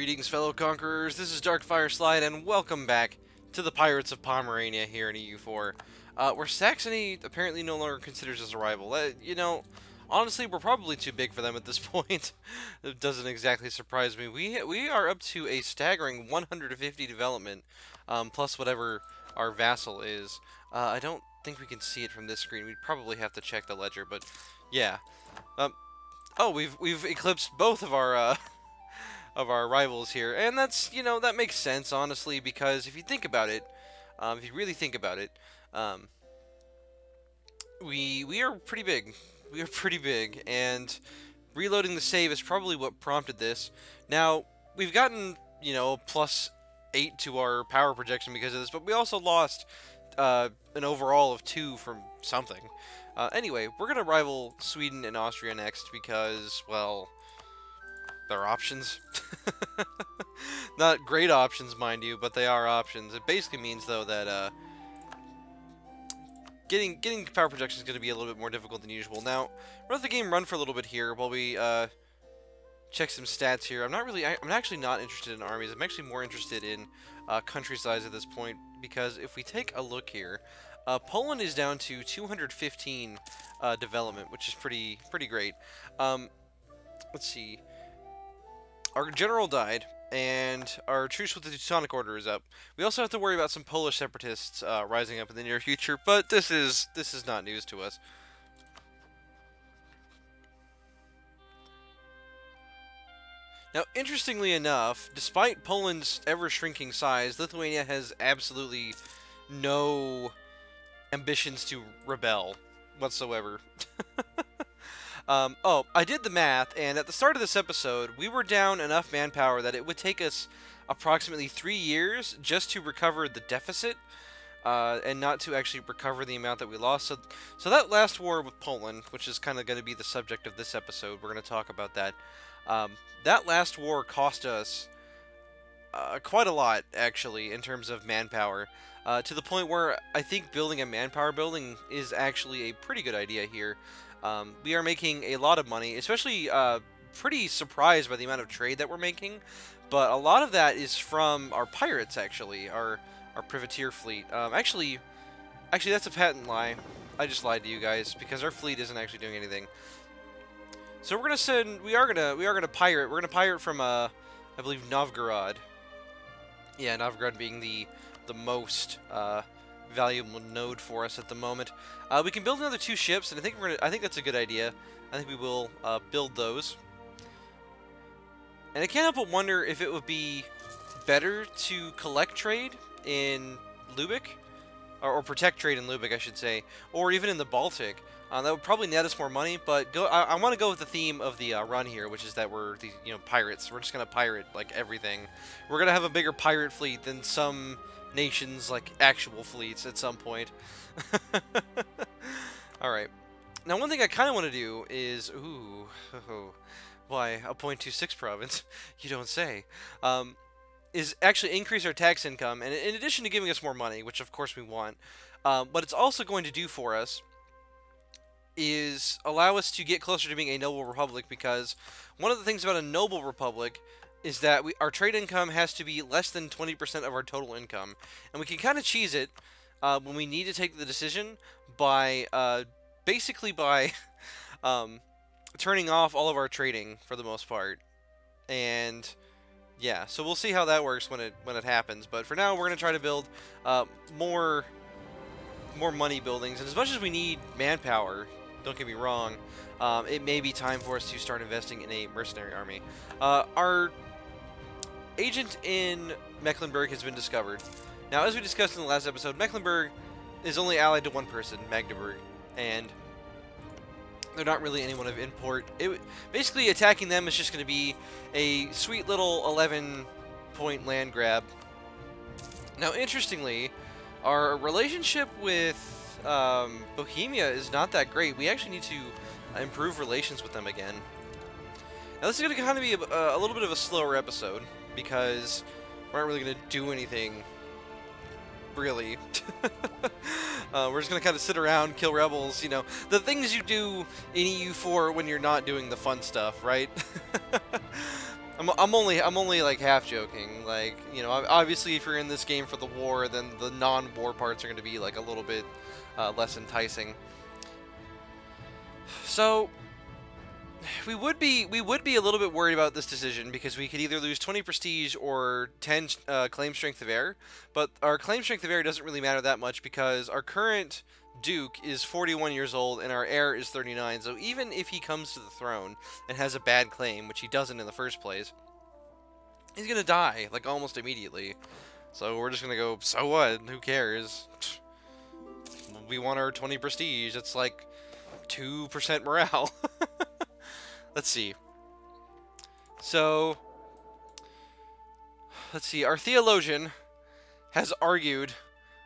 Greetings, fellow conquerors. This is darkfireslide, and welcome back to the Pirates of Pomerania here in EU4, where Saxony apparently no longer considers us a rival. You know, honestly, we're probably too big for them at this point. It doesn't exactly surprise me. We are up to a staggering 150 development, plus whatever our vassal is. I don't think we can see it from this screen. We'd probably have to check the ledger, but yeah. Oh, we've eclipsed both of our of our rivals here, and that's, you know, that makes sense, honestly, because if you think about it, if you really think about it, we are pretty big. We are pretty big, and reloading the save is probably what prompted this. Now, we've gotten, you know, +8 to our power projection because of this, but we also lost an overall of 2 from something. Anyway, we're gonna rival Sweden and Austria next because, well, they're options. Not great options, mind you, but they are options. It basically means, though, that getting power projection is going to be a little bit more difficult than usual. Now, we'll let the game run for a little bit here while we check some stats here. I'm actually not interested in armies. I'm actually more interested in country size at this point, because if we take a look here, Poland is down to 215 development, which is pretty great. Let's see. Our general died, and our truce with the Teutonic Order is up. We also have to worry about some Polish separatists rising up in the near future, but this is not news to us. Now, interestingly enough, despite Poland's ever-shrinking size, Lithuania has absolutely no ambitions to rebel whatsoever. Oh, I did the math, and at the start of this episode, we were down enough manpower that it would take us approximately 3 years just to recover the deficit, and not to actually recover the amount that we lost. So that last war with Poland, which is kind of going to be the subject of this episode, we're going to talk about that. That last war cost us quite a lot, actually, in terms of manpower, to the point where I think building a manpower building is actually a pretty good idea here. We are making a lot of money, especially pretty surprised by the amount of trade that we're making, but a lot of that is from our pirates, actually, our privateer fleet. Actually, that's a patent lie. I just lied to you guys, because our fleet isn't actually doing anything. So we're gonna pirate from I believe Novgorod. Yeah, Novgorod being the most valuable node for us at the moment. We can build another 2 ships, and I think that's a good idea. I think we will build those. And I can't help but wonder if it would be better to collect trade in Lubeck, or protect trade in Lubeck, I should say, or even in the Baltic. That would probably net us more money, but I want to go with the theme of the run here, which is that we're the pirates. We're just gonna pirate like everything. We're gonna have a bigger pirate fleet than some nations, like actual fleets, at some point. Alright. Now, one thing I kind of want to do is... Ooh. Why, a 0.26 province? You don't say. Is actually increase our tax income, and in addition to giving us more money, which of course we want, what it's also going to do for us is allow us to get closer to being a noble republic, because one of the things about a noble republic is that our trade income has to be less than 20% of our total income. And we can kind of cheese it when we need to take the decision by, basically by turning off all of our trading for the most part. And yeah, so we'll see how that works when it happens. But for now, we're going to try to build more money buildings. And as much as we need manpower, don't get me wrong, it may be time for us to start investing in a mercenary army. Our agent in Mecklenburg has been discovered. Now, as we discussed in the last episode, Mecklenburg is only allied to one person, Magdeburg, and they're not really anyone of import. Basically, attacking them is just going to be a sweet little 11-point land grab. Now, interestingly, our relationship with Bohemia is not that great. We actually need to improve relations with them again. Now, this is going to kind of be a little bit of a slower episode, because we're not really going to do anything, really. We're just going to kind of sit around, kill rebels, you know, the things you do in EU4 when you're not doing the fun stuff, right? I'm I'm only like half joking. Like, you know, obviously if you're in this game for the war, then the non-war parts are going to be like a little bit less enticing. So we would be a little bit worried about this decision because we could either lose 20 prestige or 10 claim strength of air. But our claim strength of air doesn't really matter that much because our current Duke is 41 years old and our heir is 39. So even if he comes to the throne and has a bad claim, which he doesn't in the first place, he's gonna die like almost immediately. So we're just gonna go, so what? Who cares? We want our 20 prestige. It's like 2% morale. Let's see. So, let's see. Our theologian has argued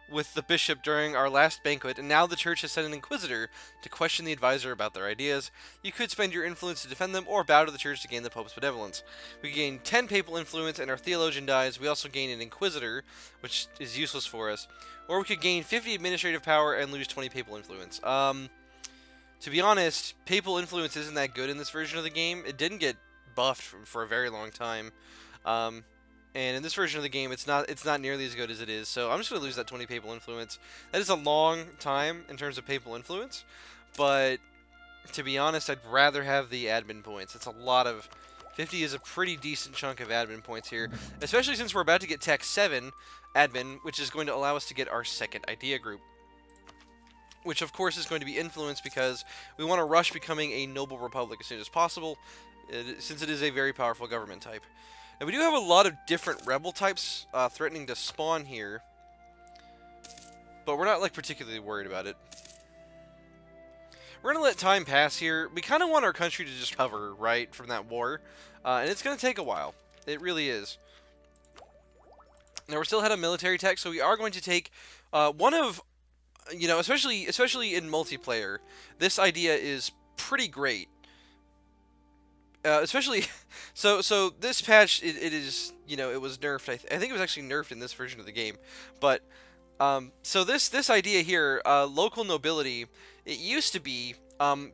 with the bishop during our last banquet, and now the church has sent an inquisitor to question the advisor about their ideas. You could spend your influence to defend them, or bow to the church to gain the pope's benevolence. We gain 10 papal influence, and our theologian dies. We also gain an inquisitor, which is useless for us. Or we could gain 50 administrative power and lose 20 papal influence. To be honest, papal influence isn't that good in this version of the game. It didn't get buffed for a very long time. And in this version of the game, it's not nearly as good as it is. So I'm just going to lose that 20 papal influence. That is a long time in terms of papal influence. But to be honest, I'd rather have the admin points. It's a lot of... 50 is a pretty decent chunk of admin points here. Especially since we're about to get Tech 7 admin, which is going to allow us to get our second idea group. Which, of course, is going to be influenced because we want to rush becoming a noble republic as soon as possible, since it is a very powerful government type. And we do have a lot of different rebel types threatening to spawn here, but we're not like particularly worried about it. We're going to let time pass here. We kind of want our country to just recover, right, from that war, and it's going to take a while. It really is. Now, we're still ahead of military tech, so we are going to take one of... You know, especially in multiplayer, this idea is pretty great. Especially, so this patch, it is, you know, it was nerfed. I think it was actually nerfed in this version of the game. But, so this idea here, local nobility, it used to be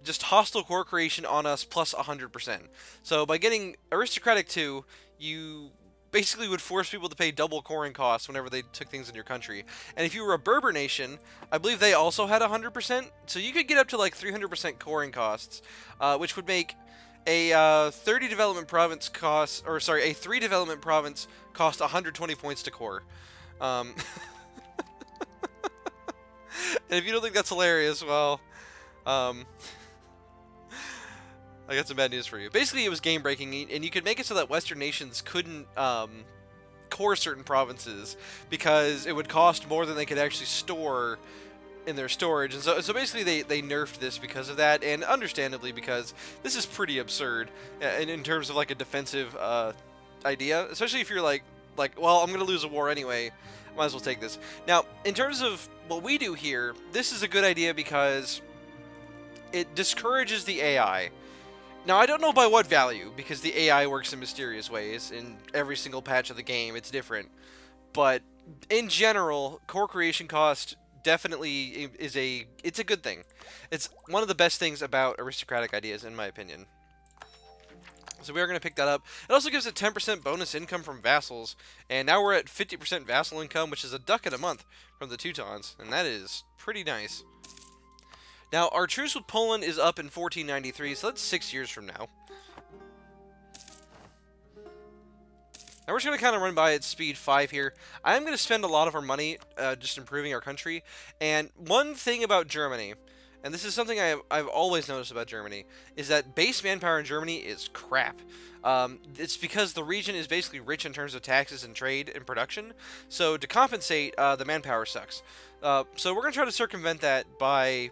just hostile core creation on us plus 100%. So by getting aristocratic 2, you... basically would force people to pay double coring costs whenever they took things in your country. And if you were a Berber nation, I believe they also had 100%. So you could get up to like 300% coring costs, which would make a 30 development province cost, or sorry, a 3 development province cost 120 points to core. And if you don't think that's hilarious, well, I got some bad news for you. Basically, it was game-breaking, and you could make it so that Western nations couldn't core certain provinces because it would cost more than they could actually store in their storage. And so basically, they nerfed this because of that, and understandably because this is pretty absurd in terms of like a defensive idea, especially if you're like, well, I'm gonna lose a war anyway. Might as well take this. Now, in terms of what we do here, this is a good idea because it discourages the AI. Now, I don't know by what value, because the AI works in mysterious ways. In every single patch of the game, it's different. But, in general, core creation cost definitely is it's a good thing. It's one of the best things about aristocratic ideas, in my opinion. So we are going to pick that up. It also gives a 10% bonus income from vassals, and now we're at 50% vassal income, which is a ducat a month from the Teutons, and that is pretty nice. Now, our truce with Poland is up in 1493, so that's 6 years from now. Now we're just going to kind of run by at speed 5 here. I am going to spend a lot of our money just improving our country. And one thing about Germany, and this is something I've always noticed about Germany, is that base manpower in Germany is crap. It's because the region is basically rich in terms of taxes and trade and production. So to compensate, the manpower sucks. So we're going to try to circumvent that by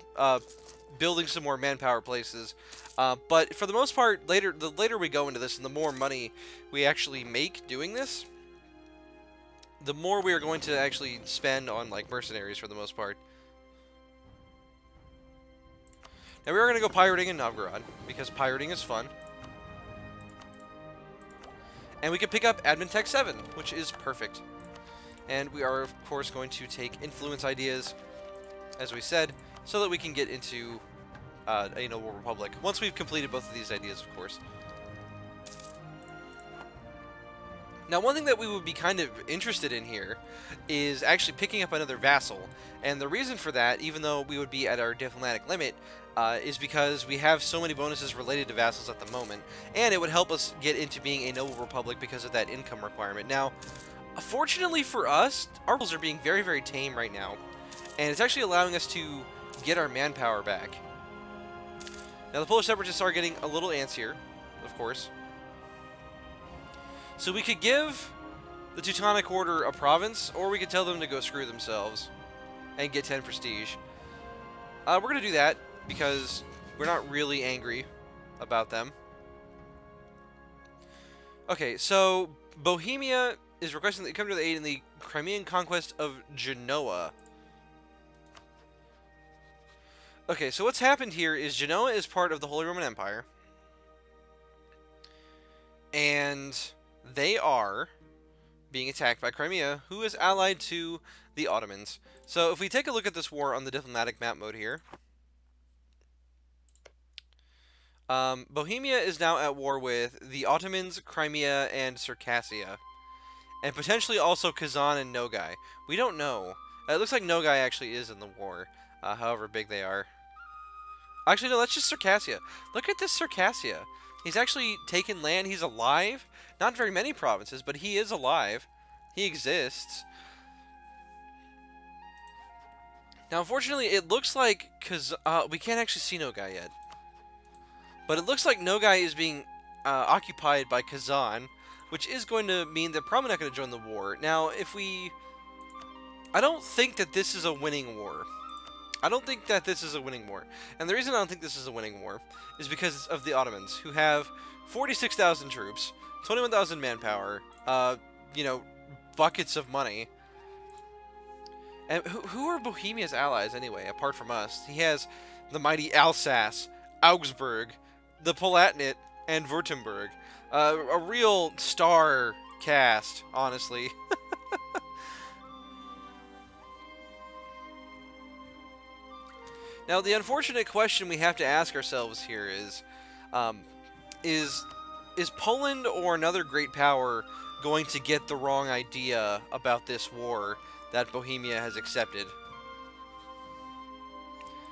building some more manpower places. But for the most part, the later we go into this and the more money we actually make doing this, the more we are going to actually spend on like mercenaries for the most part. Now we are going to go pirating in Novgorod, because pirating is fun. And we can pick up Admin Tech 7, which is perfect. And we are, of course, going to take influence ideas, as we said, so that we can get into a noble republic. Once we've completed both of these ideas, of course. Now, one thing that we would be kind of interested in here is actually picking up another vassal. And the reason for that, even though we would be at our diplomatic limit, is because we have so many bonuses related to vassals at the moment. And it would help us get into being a noble republic because of that income requirement. Now, fortunately for us, our rules are being very, very tame right now. And it's actually allowing us to get our manpower back. Now, the Polish separatists are getting a little antsier, of course. So we could give the Teutonic Order a province, or we could tell them to go screw themselves and get 10 prestige. We're going to do that because we're not really angry about them. Okay, so Bohemia is requesting that you come to the aid in the Crimean conquest of Genoa. Okay, so what's happened here is Genoa is part of the Holy Roman Empire. And they are being attacked by Crimea, who is allied to the Ottomans. So if we take a look at this war on the diplomatic map mode here, Bohemia is now at war with the Ottomans, Crimea, and Circassia. And potentially also Kazan and Nogai. We don't know. It looks like Nogai actually is in the war, however big they are. Actually, no, that's just Circassia. Look at this Circassia. He's actually taken land. He's alive. Not very many provinces, but he is alive. He exists. Now, unfortunately, it looks like we can't actually see Nogai yet. But it looks like Nogai is being occupied by Kazan, which is going to mean they're probably not going to join the war. Now, I don't think that this is a winning war. I don't think that this is a winning war. And the reason I don't think this is a winning war is because of the Ottomans, who have 46,000 troops, 21,000 manpower, you know, buckets of money. And who are Bohemia's allies, anyway, apart from us? He has the mighty Alsace, Augsburg, the Palatinate, and Württemberg. A real star cast, honestly. Now, the unfortunate question we have to ask ourselves here is Poland or another great power going to get the wrong idea about this war that Bohemia has accepted?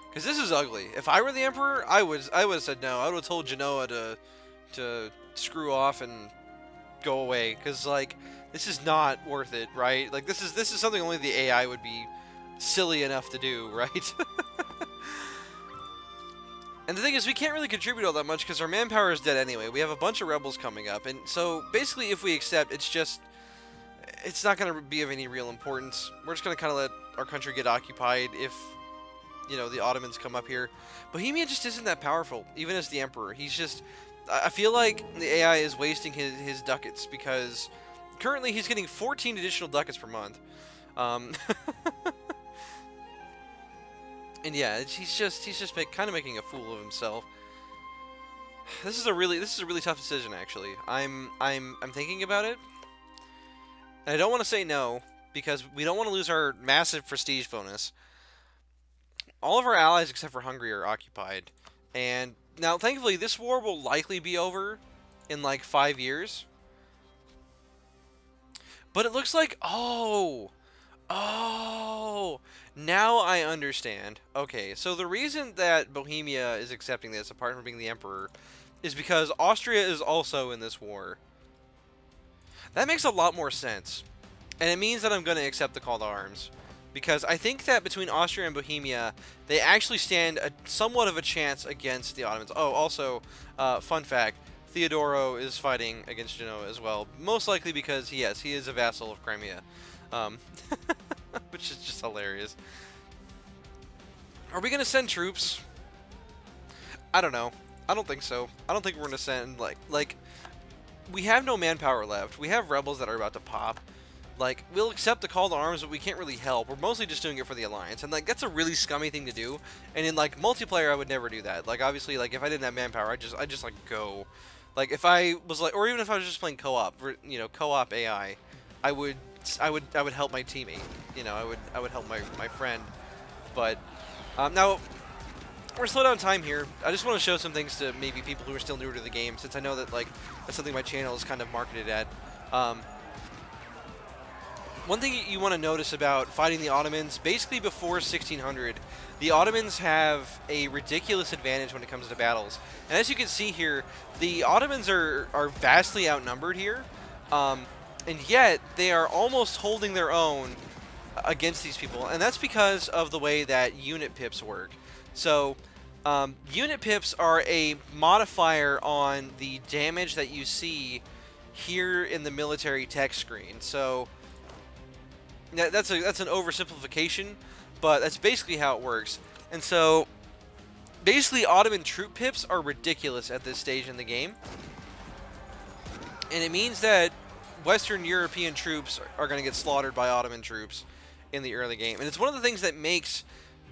Because this is ugly. If I were the Emperor, I would have said no. I would have told Genoa to screw off and go away. Because, like, this is not worth it, right? Like, this is something only the AI would be silly enough to do, right? And the thing is, we can't really contribute all that much because our manpower is dead anyway. We have a bunch of rebels coming up. And so, basically, if we accept, it's not going to be of any real importance. We're just going to kind of let our country get occupied if, you know, the Ottomans come up here. Bohemia just isn't that powerful, even as the Emperor. He's just... I feel like the AI is wasting his ducats because currently he's getting 14 additional ducats per month. And yeah, he's just kind of making a fool of himself. This is a really tough decision, actually. I'm thinking about it. And I don't want to say no because we don't want to lose our massive prestige bonus. All of our allies except for Hungary are occupied. And now, thankfully, this war will likely be over in like 5 years. But it looks like, oh, now I understand. Okay, so the reason that Bohemia is accepting this, apart from being the Emperor, is because Austria is also in this war. That makes a lot more sense. And it means that I'm going to accept the call to arms. Because I think that between Austria and Bohemia, they actually stand somewhat of a chance against the Ottomans. Oh, also, fun fact, Theodoro is fighting against Genoa as well. Most likely because, yes, he is a vassal of Crimea. Which is just hilarious. Are we going to send troops? I don't know. I don't think so. I don't think we're going to send, like, we have no manpower left. We have rebels that are about to pop. Like, we'll accept the call to arms, but we can't really help. We're mostly just doing it for the Alliance. And, like, that's a really scummy thing to do. And in, like, multiplayer, I would never do that. Like, obviously, like, if I didn't have manpower, I'd just like, go. Like, if I was, like, or even if I was just playing co-op, you know, co-op AI, I would help my teammate. You know, I would help my friend. But, now, we're slow down time here. I just want to show some things to maybe people who are still newer to the game, since I know that, like, that's something my channel is kind of marketed at. one thing you want to notice about fighting the Ottomans, basically before 1600, the Ottomans have a ridiculous advantage when it comes to battles. And as you can see here, the Ottomans are vastly outnumbered here, and yet they are almost holding their own against these people. And that's because of the way that unit pips work. So, unit pips are a modifier on the damage that you see here in the military text screen. So, that's an oversimplification, but that's basically how it works. And so, basically, Ottoman troop pips are ridiculous at this stage in the game. And it means that Western European troops are going to get slaughtered by Ottoman troops in the early game. And it's one of the things that makes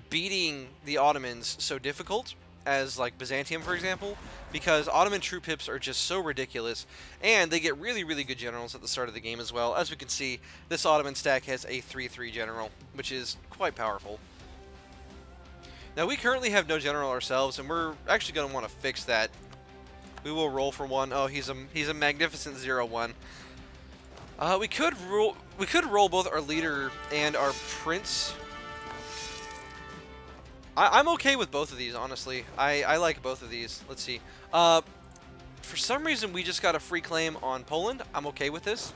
beating the Ottomans so difficult, as like Byzantium, for example, because Ottoman troop pips are just so ridiculous, and they get really, really good generals at the start of the game as well. As we can see, this Ottoman stack has a 3-3 general, which is quite powerful. Now, we currently have no general ourselves, and we're actually going to want to fix that. We will roll for one. Oh, he's a magnificent 0-1. We could roll both our leader and our prince. I'm okay with both of these, honestly. I like both of these. Let's see. For some reason, we just got a free claim on Poland. I'm okay with this.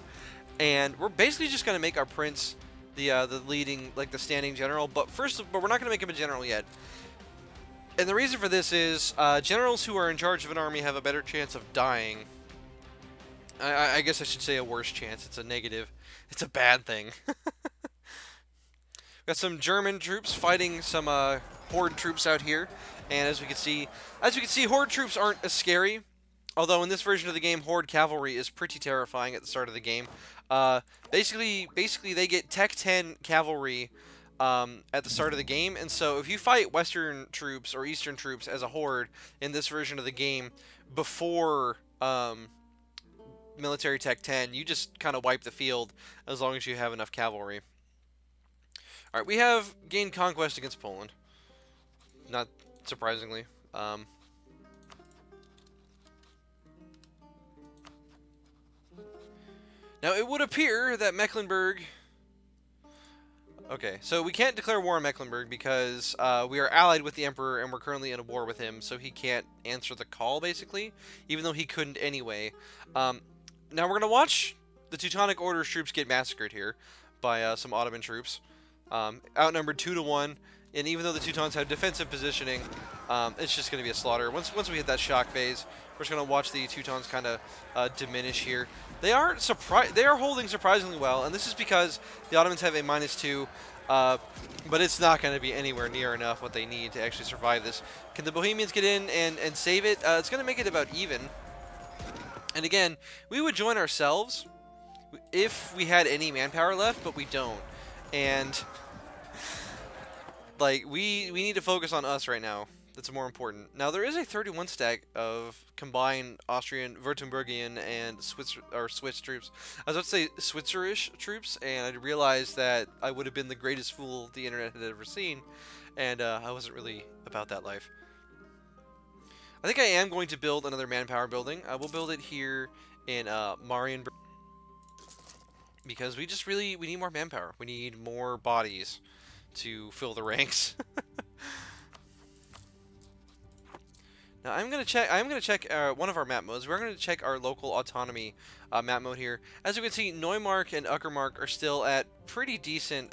And we're basically just going to make our prince the leading, like the standing general. But we're not going to make him a general yet. And the reason for this is generals who are in charge of an army have a better chance of dying. I guess I should say a worse chance. It's a negative. It's a bad thing. Got some German troops fighting some Horde troops out here, and as we can see, Horde troops aren't as scary. Although in this version of the game, Horde cavalry is pretty terrifying at the start of the game. Basically they get Tech 10 cavalry at the start of the game, and so if you fight Western troops or Eastern troops as a Horde in this version of the game before military Tech 10, you just kind of wipe the field as long as you have enough cavalry. Alright, we have gained conquest against Poland. Not surprisingly. Now, it would appear that Mecklenburg... Okay, so we can't declare war on Mecklenburg because we are allied with the Emperor and we're currently in a war with him, so he can't answer the call, basically, even though he couldn't anyway. Now, we're going to watch the Teutonic Order's troops get massacred here by some Ottoman troops. Outnumbered 2-1, and even though the Teutons have defensive positioning, it's just going to be a slaughter. Once we hit that shock phase, we're just going to watch the Teutons kind of diminish here. They are holding surprisingly well, and this is because the Ottomans have a -2, but it's not going to be anywhere near enough what they need to actually survive this. Can the Bohemians get in and save it? It's going to make it about even. And again, we would join ourselves if we had any manpower left, but we don't. And like we need to focus on us right now. That's more important. Now there is a 31 stack of combined Austrian, Württembergian, and Swiss troops. I was about to say Switzerish troops, and I realized that I would have been the greatest fool the internet had ever seen, and I wasn't really about that life. I think I am going to build another manpower building. I will build it here in Marienburg. Because we need more manpower. We need more bodies to fill the ranks. Now I'm gonna check one of our map modes. We're gonna check our local autonomy map mode here. As you can see, Neumark and Uckermark are still at pretty decent.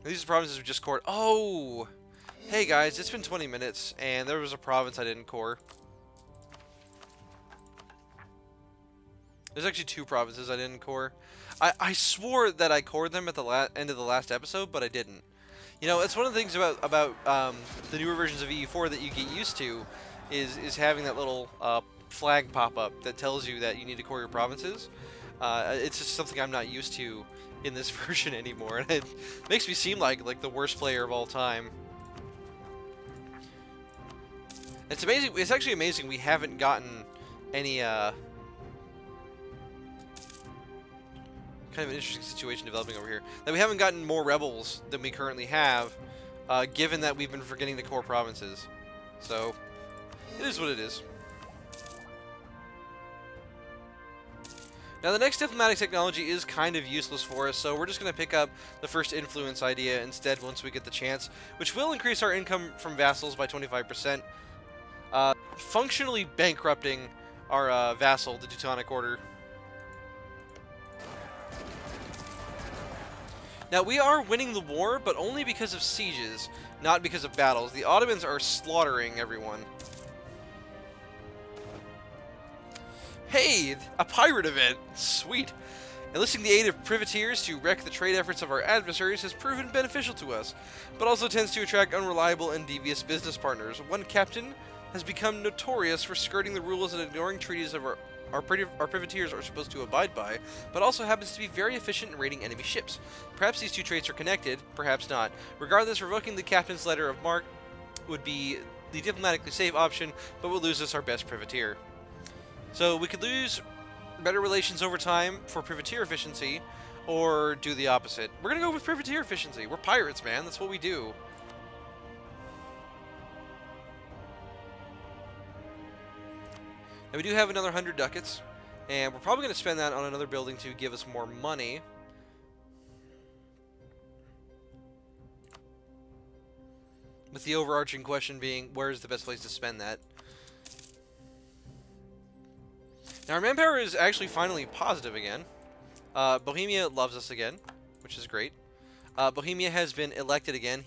These are provinces we just cored. Oh, hey guys, it's been 20 minutes, and there was a province I didn't core. There's actually 2 provinces I didn't core. I swore that I cored them at the end of the last episode, but I didn't. You know, it's one of the things about the newer versions of EU4 that you get used to is having that little flag pop up that tells you that you need to core your provinces. It's just something I'm not used to in this version anymore, and it makes me seem like the worst player of all time. It's amazing. It's actually amazing we haven't gotten any kind of an interesting situation developing over here. That we haven't gotten more rebels than we currently have, given that we've been forgetting the core provinces. So, it is what it is. Now, the next diplomatic technology is kind of useless for us, so we're just going to pick up the first influence idea instead once we get the chance, which will increase our income from vassals by 25%, functionally bankrupting our vassal, the Teutonic Order. Now, we are winning the war, but only because of sieges, not because of battles. The Ottomans are slaughtering everyone. Hey, a pirate event! Sweet! Enlisting the aid of privateers to wreck the trade efforts of our adversaries has proven beneficial to us, but also tends to attract unreliable and devious business partners. One captain has become notorious for skirting the rules and ignoring treaties of our privateers are supposed to abide by, but also happens to be very efficient in raiding enemy ships. Perhaps these two traits are connected, perhaps not. Regardless, revoking the captain's letter of marque would be the diplomatically safe option, but would lose us our best privateer. So we could lose better relations over time for privateer efficiency, or do the opposite. We're going to go with privateer efficiency. We're pirates, man. That's what we do. And we do have another 100 ducats, and we're probably going to spend that on another building to give us more money. With the overarching question being, where's the best place to spend that? Now, our manpower is actually finally positive again. Bohemia loves us again, which is great. Bohemia has been elected again.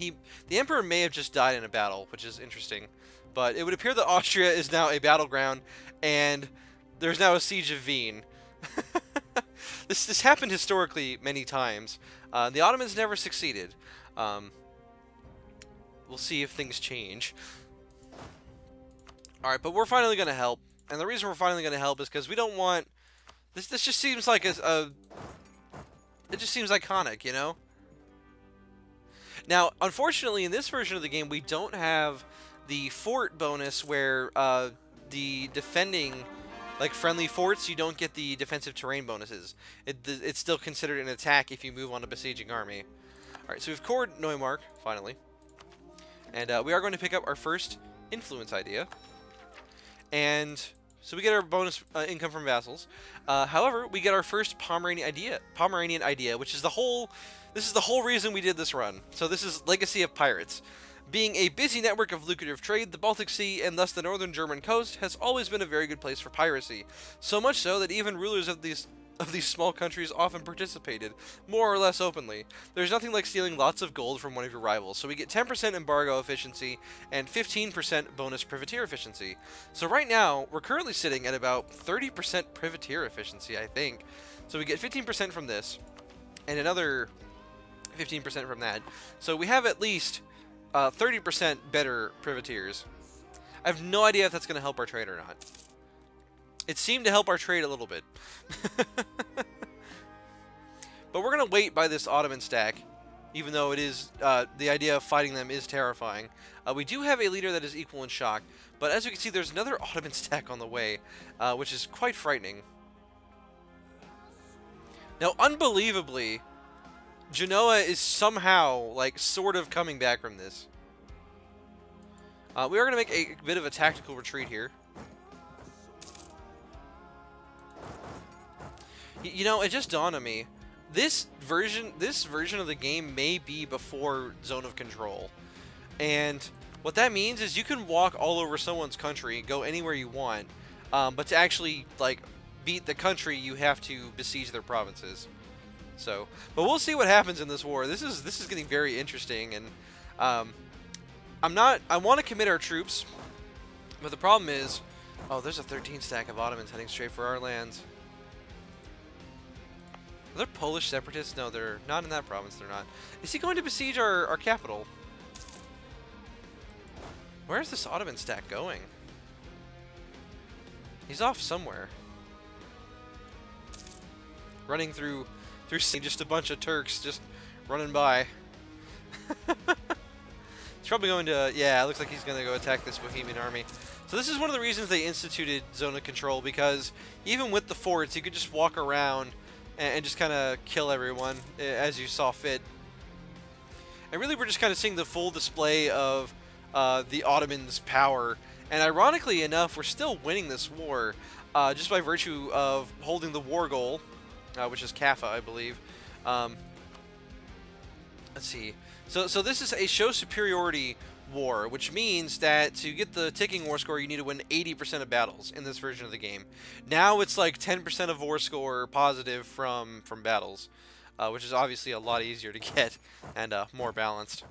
The Emperor may have just died in a battle, which is interesting. But it would appear that Austria is now a battleground, and there's now a siege of Wien. This happened historically many times. The Ottomans never succeeded. We'll see if things change. Alright, but we're finally going to help. And the reason we're finally going to help is because we don't want... This just seems like it just seems iconic, you know? Now, unfortunately, in this version of the game, we don't have the fort bonus where the defending, like friendly forts, you don't get the defensive terrain bonuses. It's still considered an attack if you move on a besieging army. Alright, so we've cored Neumark, finally. And we are going to pick up our first influence idea. And so we get our bonus income from vassals. However, we get our first Pomeranian idea, which is this is the whole reason we did this run. So this is Legacy of Pirates. Being a busy network of lucrative trade, the Baltic Sea and thus the northern German coast has always been a very good place for piracy. So much so that even rulers of these small countries often participated, more or less openly. There's nothing like stealing lots of gold from one of your rivals, so we get 10% embargo efficiency and 15% bonus privateer efficiency. So right now, we're currently sitting at about 30% privateer efficiency, I think. So we get 15% from this, and another 15% from that. So we have at least 30% better privateers. I have no idea if that's going to help our trade or not. It seemed to help our trade a little bit. But we're going to wait by this Ottoman stack, even though it is the idea of fighting them is terrifying. We do have a leader that is equal in shock, but as you can see, there's another Ottoman stack on the way, which is quite frightening. Now, unbelievably, Genoa is somehow, like, sort of coming back from this. We are going to make a bit of a tactical retreat here. You know, it just dawned on me. This version of the game may be before Zone of Control. And what that means is you can walk all over someone's country, go anywhere you want, but to actually, like, beat the country, you have to besiege their provinces. So, but we'll see what happens in this war. This is getting very interesting, and I want to commit our troops, but the problem is, oh, there's a 13 stack of Ottomans heading straight for our lands. Are there Polish separatists? No, they're not in that province. They're not. Is he going to besiege our capital? Where's this Ottoman stack going? He's off somewhere. Running through just a bunch of Turks just running by. He's probably going to, yeah, it looks like he's going to go attack this Bohemian army. So this is one of the reasons they instituted Zone of Control, because even with the forts, you could just walk around and just kind of kill everyone as you saw fit. And really, we're just kind of seeing the full display of the Ottomans' power. And ironically enough, we're still winning this war. just by virtue of holding the war goal, which is Kaffa, I believe. Let's see. So this is a show superiority war, which means that to get the ticking war score, you need to win 80% of battles in this version of the game. Now it's like 10% of war score positive from battles, which is obviously a lot easier to get and more balanced.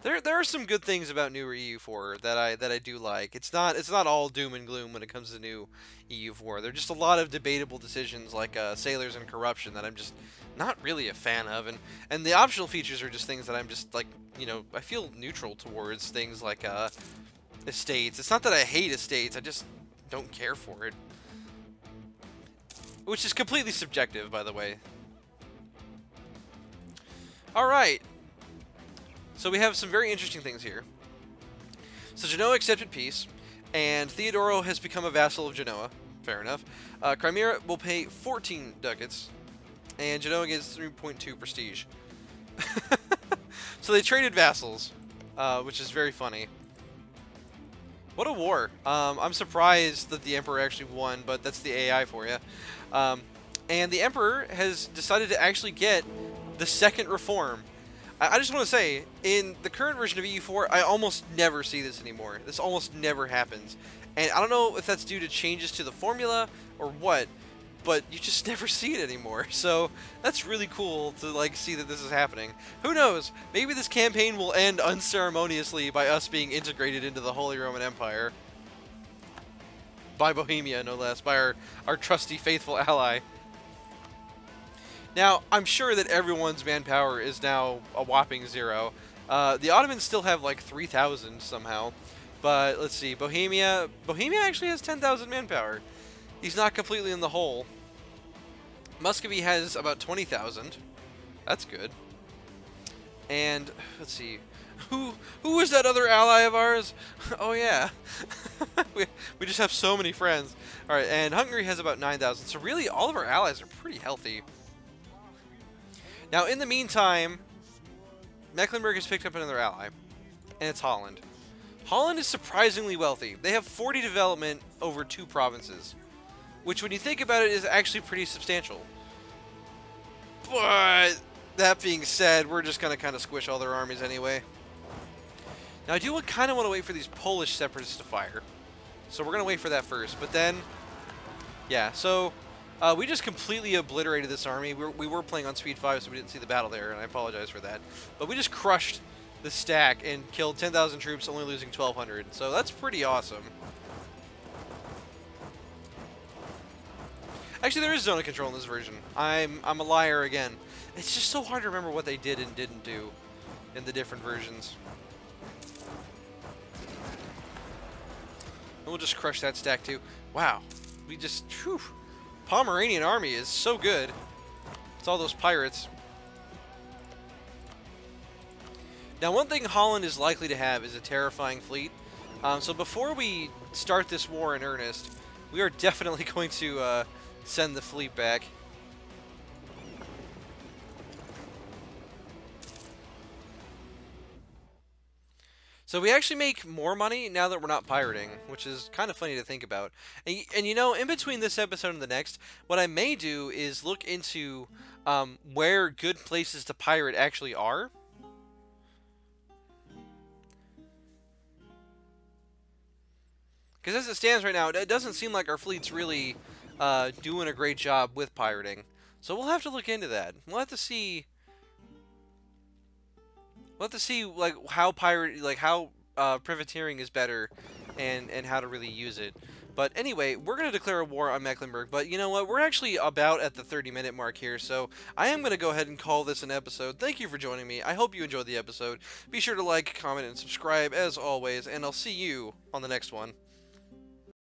There are some good things about newer EU4 that I do like. It's not all doom and gloom when it comes to new EU4. There are just a lot of debatable decisions like sailors and corruption that I'm just not really a fan of, and the optional features are just things that I'm just like, you know, I feel neutral towards things like estates. It's not that I hate estates, I just don't care for it. Which is completely subjective, by the way. Alright. So we have some very interesting things here. So Genoa accepted peace, and Theodoro has become a vassal of Genoa. Fair enough. Crimea will pay 14 ducats, and Genoa gets 3.2 prestige. So they traded vassals, which is very funny. What a war. I'm surprised that the Emperor actually won, but that's the AI for you. And the Emperor has decided to actually get the second reform. I just want to say, in the current version of EU4, I almost never see this anymore. This almost never happens. And I don't know if that's due to changes to the formula or what, but you just never see it anymore. So that's really cool to like see that this is happening. Who knows? Maybe this campaign will end unceremoniously by us being integrated into the Holy Roman Empire. By Bohemia, no less. By our trusty, faithful ally. Now, I'm sure that everyone's manpower is now a whopping 0. The Ottomans still have like 3,000 somehow. But let's see, Bohemia actually has 10,000 manpower. He's not completely in the hole. Muscovy has about 20,000. That's good. And let's see, who is that other ally of ours? Oh yeah, we just have so many friends. All right, and Hungary has about 9,000. So really, all of our allies are pretty healthy. Now, in the meantime, Mecklenburg has picked up another ally, and it's Holland. Holland is surprisingly wealthy. They have 40 development over 2 provinces, which, when you think about it, is actually pretty substantial. But that being said, we're just going to kind of squish all their armies anyway. Now, I do kind of want to wait for these Polish separatists to fire, so we're going to wait for that first. But then, yeah, so we just completely obliterated this army. We were playing on speed 5, so we didn't see the battle there, and I apologize for that. But we just crushed the stack and killed 10,000 troops, only losing 1,200. So that's pretty awesome. Actually, there is zone of control in this version. I'm a liar again. It's just so hard to remember what they did and didn't do in the different versions. And we'll just crush that stack too. Wow. We just... Whew. Pomeranian army is so good. It's all those pirates. Now, one thing Holland is likely to have is a terrifying fleet. So before we start this war in earnest, we are definitely going to send the fleet back. So we actually make more money now that we're not pirating, which is kind of funny to think about. And you know, in between this episode and the next, what I may do is look into where good places to pirate actually are. Because as it stands right now, it doesn't seem like our fleet's really doing a great job with pirating. So we'll have to look into that. We'll have to see... like how privateering is better, and how to really use it. But anyway, we're going to declare a war on Mecklenburg. But you know what? We're actually about at the 30-minute mark here, so I am going to go ahead and call this an episode. Thank you for joining me. I hope you enjoyed the episode. Be sure to like, comment, and subscribe as always, and I'll see you on the next one.